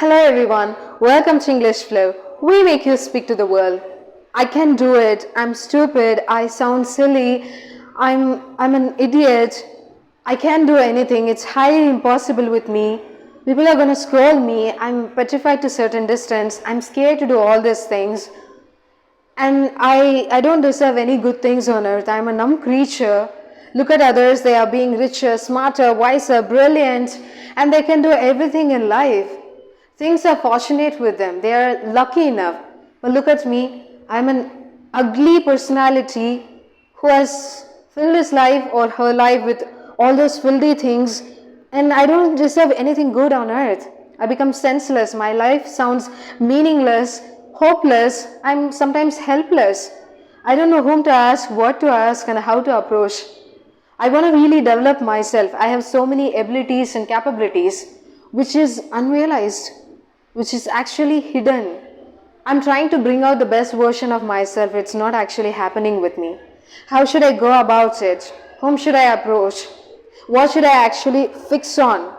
Hello everyone, welcome to Englishfloww. We make you speak to the world. I can do it. I'm stupid. I sound silly. I'm an idiot. I can't do anything. It's highly impossible with me. People are going to scroll me. I'm petrified to certain distance. I'm scared to do all these things. And I don't deserve any good things on earth. I'm a numb creature. Look at others. They are being richer, smarter, wiser, brilliant, and they can do everything in life. Things are fortunate with them. They are lucky enough. But look at me. I'm an ugly personality who has filled his life or her life with all those filthy things, and I don't deserve anything good on earth. I become senseless. My life sounds meaningless, hopeless. I'm sometimes helpless. I don't know whom to ask, what to ask, and how to approach. I want to really develop myself. I have so many abilities and capabilities which is unrealized, which is actually hidden. I'm trying to bring out the best version of myself. It's not actually happening with me. How should I go about it? Whom should I approach? What should I actually fix on?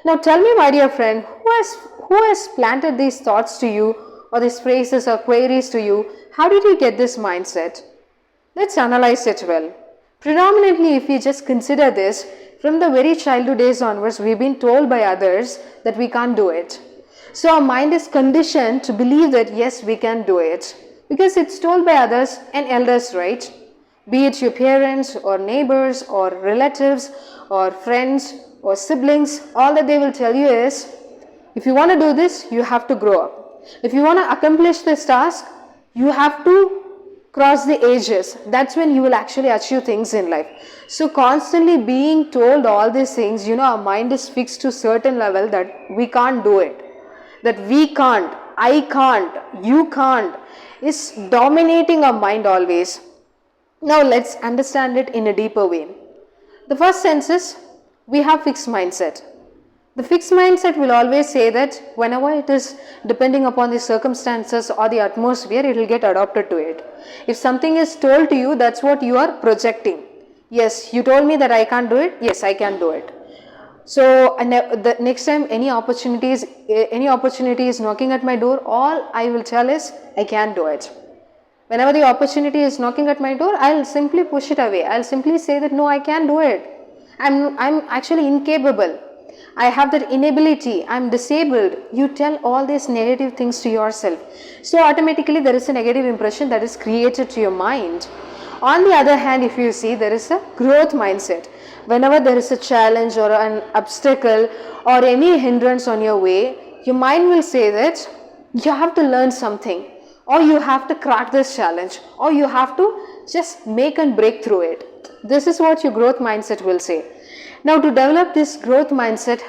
Now tell me, my dear friend, who has planted these thoughts to you, or these phrases or queries to you? How did you get this mindset? Let's analyze it well. Predominantly, if we just consider this, from the very childhood days onwards, we've been told by others that we can't do it. So our mind is conditioned to believe that yes, we can do it, because it's told by others and elders, right? Be it your parents or neighbors or relatives or friends or siblings, all that they will tell you is, if you want to do this, you have to grow up. If you want to accomplish this task, you have to cross the ages. That's when you will actually achieve things in life. So constantly being told all these things, our mind is fixed to certain level that we can't do it. That we can't, I can't, you can't, is dominating our mind always. Now let's understand it in a deeper way. The first sense is, we have fixed mindset. The fixed mindset will always say that whenever it is depending upon the circumstances or the atmosphere, it will get adopted to it. If something is told to you, that's what you are projecting. Yes, you told me that I can't do it. Yes, I can do it. So the next time any opportunity is knocking at my door, all I will tell is, I can do it. Whenever the opportunity is knocking at my door, I'll simply push it away. I'll simply say that no, I can't do it. I'm actually incapable. I have that inability. I'm disabled. You tell all these negative things to yourself. So automatically there is a negative impression that is created to your mind. On the other hand, if you see, there is a growth mindset. Whenever there is a challenge or an obstacle or any hindrance on your way, your mind will say that you have to learn something, or you have to crack this challenge, or you have to just make and break through it. This is what your growth mindset will say. Now to develop this growth mindset,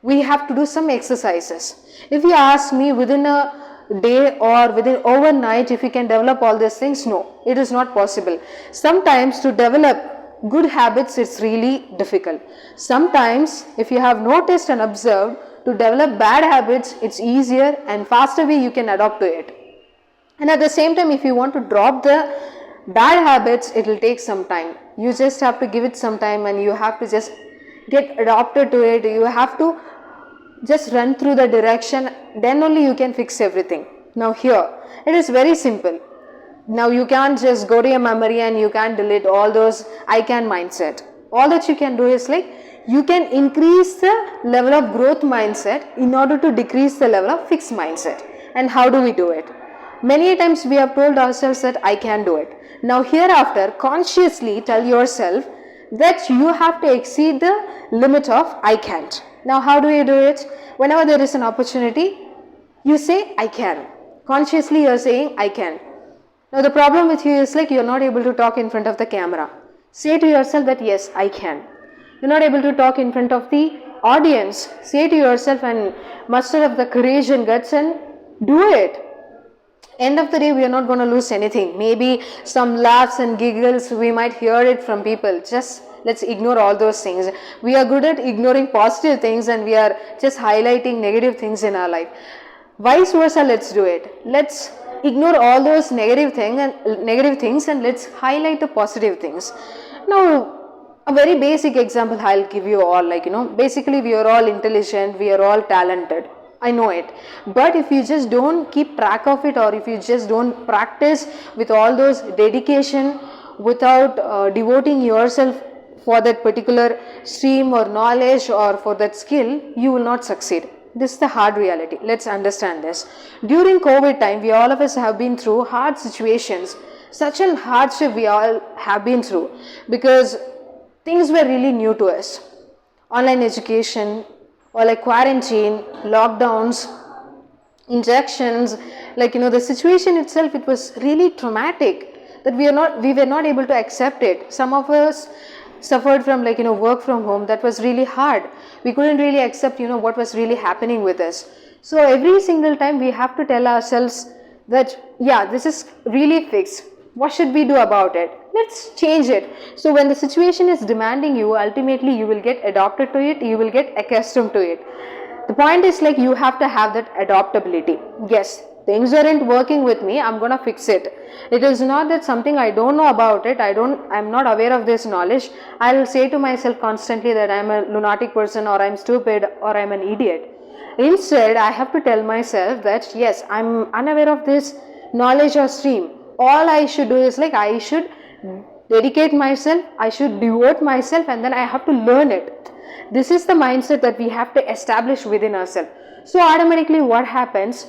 we have to do some exercises. If you ask me within a day or within overnight if you can develop all these things, no, it is not possible. Sometimes to develop good habits, it's really difficult. Sometimes if you have noticed and observed, to develop bad habits, it's easier and faster way you can adopt to it. And at the same time, if you want to drop the bad habits, it will take some time. You just have to give it some time, and you have to just get adopted to it. You have to just run through the direction, then only you can fix everything. Now here, it is very simple. Now you can't just go to your memory and you can't delete all those I can mindset. All that you can do is you can increase the level of growth mindset in order to decrease the level of fixed mindset. And how do we do it? Many times we have told ourselves that I can do it. Now hereafter, consciously tell yourself that you have to exceed the limit of I can't. Now how do you do it? Whenever there is an opportunity, you say I can. Consciously you are saying I can. Now the problem with you is you are not able to talk in front of the camera. Say to yourself that yes, I can. You are not able to talk in front of the audience. Say to yourself and muster up the courage and guts and do it. End of the day, we are not going to lose anything. Maybe some laughs and giggles, we might hear it from people. Just let's ignore all those things. We are good at ignoring positive things, and we are just highlighting negative things in our life. Vice versa, let's do it. Let's ignore all those negative things and let's highlight the positive things. Now, a very basic example I'll give you all. Basically we are all intelligent, we are all talented. I know it. But if you just don't keep track of it, or if you just don't practice with all those dedication, without devoting yourself for that particular stream or knowledge or for that skill, you will not succeed. This is the hard reality. Let's understand this. During COVID time, we all of us have been through hard situations. Such a hardship we all have been through, because things were really new to us. Online education, or like quarantine, lockdowns, injections, like the situation itself, it was really traumatic, that we were not able to accept it. Some of us suffered from work from home. That was really hard. We couldn't really accept what was really happening with us. So every single time we have to tell ourselves that, yeah, this is really fixed. What should we do about it? Let's change it. So when the situation is demanding you, ultimately you will get adapted to it, you will get accustomed to it. The point is, like, you have to have that adaptability. Yes, things aren't working with me, I'm gonna fix it. It is not that something I don't know about it, I'm not aware of this knowledge. I'll say to myself constantly that I'm a lunatic person, or I'm stupid, or I'm an idiot. Instead, I have to tell myself that yes, I'm unaware of this knowledge or stream. All I should do is, like, I should dedicate myself, I should devote myself, and then I have to learn it. This is the mindset that we have to establish within ourselves. So automatically what happens,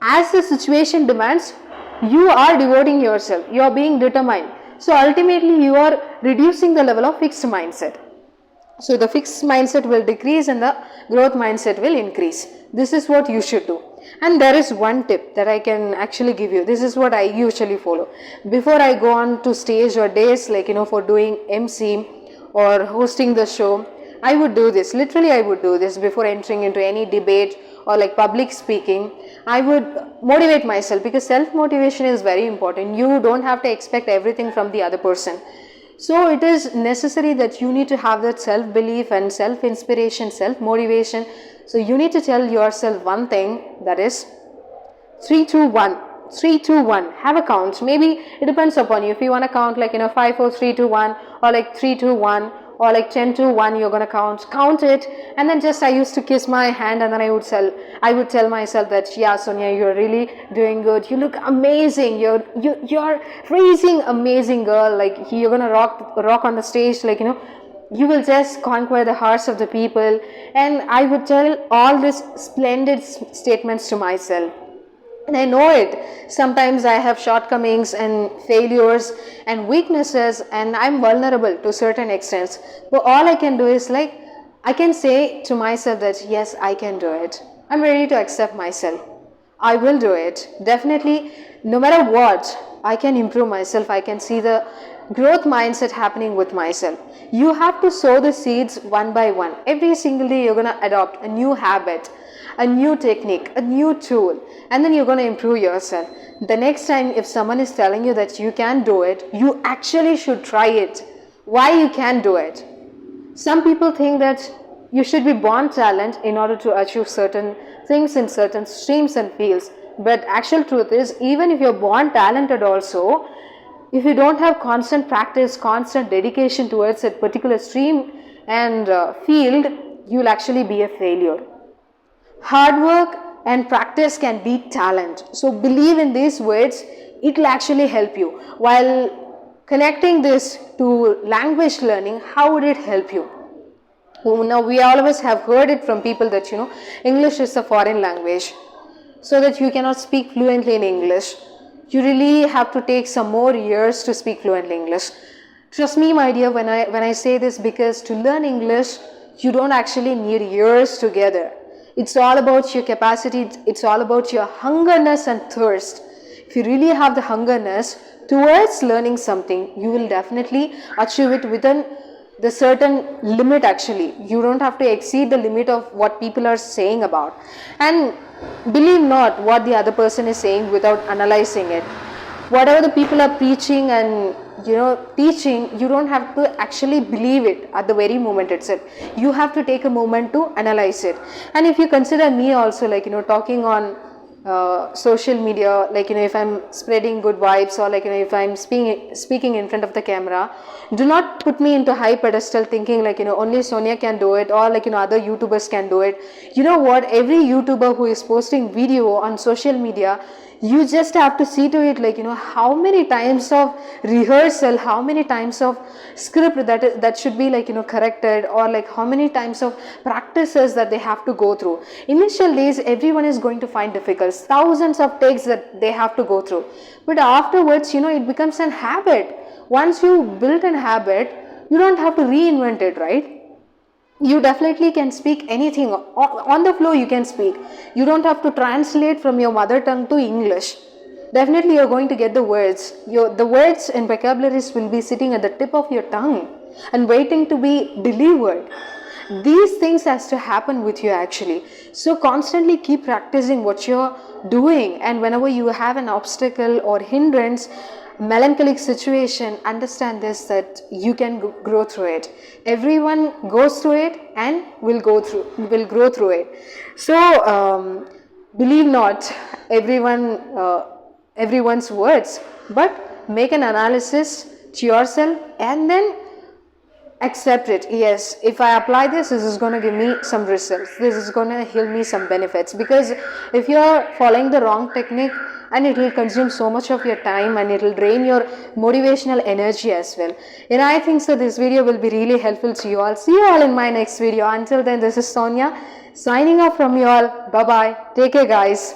as the situation demands, you are devoting yourself, you are being determined. So ultimately you are reducing the level of fixed mindset. So the fixed mindset will decrease and the growth mindset will increase. This is what you should do. And there is one tip that I can actually give you. This is what I usually follow. Before I go on to stage or days, like, for doing MC or hosting the show, I would do this. Literally, I would do this before entering into any debate or like public speaking. I would motivate myself, because self-motivation is very important. You don't have to expect everything from the other person. So it is necessary that you need to have that self-belief and self-inspiration, self-motivation. So you need to tell yourself one thing, that is 3, 2, 1. 3, 2, 1. Have a count. Maybe it depends upon you. If you want to count like 5, 4, 3, 2, 1, or like 3, 2, 1, or like 10, 2, 1, you're going to count it. And then just I used to kiss my hand, and then I would tell myself that, yeah, Sonia, you're really doing good. You look amazing. You're raising amazing girl. Like, you're going to rock on the stage, like, you will just conquer the hearts of the people. And I would tell all these splendid statements to myself. And I know it. Sometimes I have shortcomings and failures and weaknesses, and I'm vulnerable to certain extents. But all I can do is, like, I can say to myself that yes, I can do it. I'm ready to accept myself. I will do it. Definitely, no matter what, I can improve myself. I can see the growth mindset happening with myself. You have to sow the seeds one by one. Every single day you're going to adopt a new habit, a new technique, a new tool, and then you're going to improve yourself. The next time if someone is telling you that you can do it, you actually should try it. Why you can do it? Some people think that you should be born talent in order to achieve certain things in certain streams and fields. But actual truth is, even if you're born talented also, if you don't have constant practice, constant dedication towards a particular stream and field, you'll actually be a failure. Hard work and practice can beat talent. So believe in these words, it will actually help you. While connecting this to language learning, how would it help you? Now we all of us have heard it from people that English is a foreign language. So that you cannot speak fluently in English, you really have to take some more years to speak fluently English. Trust me, my dear, when I say this, because to learn English, you don't actually need years together. It's all about your capacity. It's all about your hungerness and thirst. If you really have the hungerness towards learning something, you will definitely achieve it within the certain limit. Actually, you don't have to exceed the limit of what people are saying about. And believe not what the other person is saying without analyzing it. Whatever the people are preaching and teaching, you don't have to actually believe it at the very moment itself. You have to take a moment to analyze it. And if you consider me also, like talking on social media, like if I'm spreading good vibes, or if I'm speaking in front of the camera, do not put me into high pedestal thinking like only Sonia can do it, or other YouTubers can do it. You know what, every YouTuber who is posting video on social media, you just have to see to it like how many times of rehearsal, how many times of script that should be corrected, or how many times of practices that they have to go through. Initial days everyone is going to find difficult, thousands of takes that they have to go through, but afterwards it becomes an habit. Once you build an habit, you don't have to reinvent it, right? You definitely can speak anything on the flow. You can speak, you don't have to translate from your mother tongue to English. Definitely you're going to get the words, the words and vocabularies will be sitting at the tip of your tongue and waiting to be delivered. These things has to happen with you actually. So constantly keep practicing what you're doing, and whenever you have an obstacle or hindrance, melancholic situation, understand this, that you can grow through it. Everyone goes through it and will grow through it. So believe not everyone's words, but make an analysis to yourself and then accept it. Yes, if I apply this is going to give me some results, this is going to heal me some benefits. Because if you're following the wrong technique, and it will consume so much of your time, and it will drain your motivational energy as well. And I think so this video will be really helpful to you all. See you all in my next video. Until then, this is Sonia signing off from you all. Bye bye, take care guys.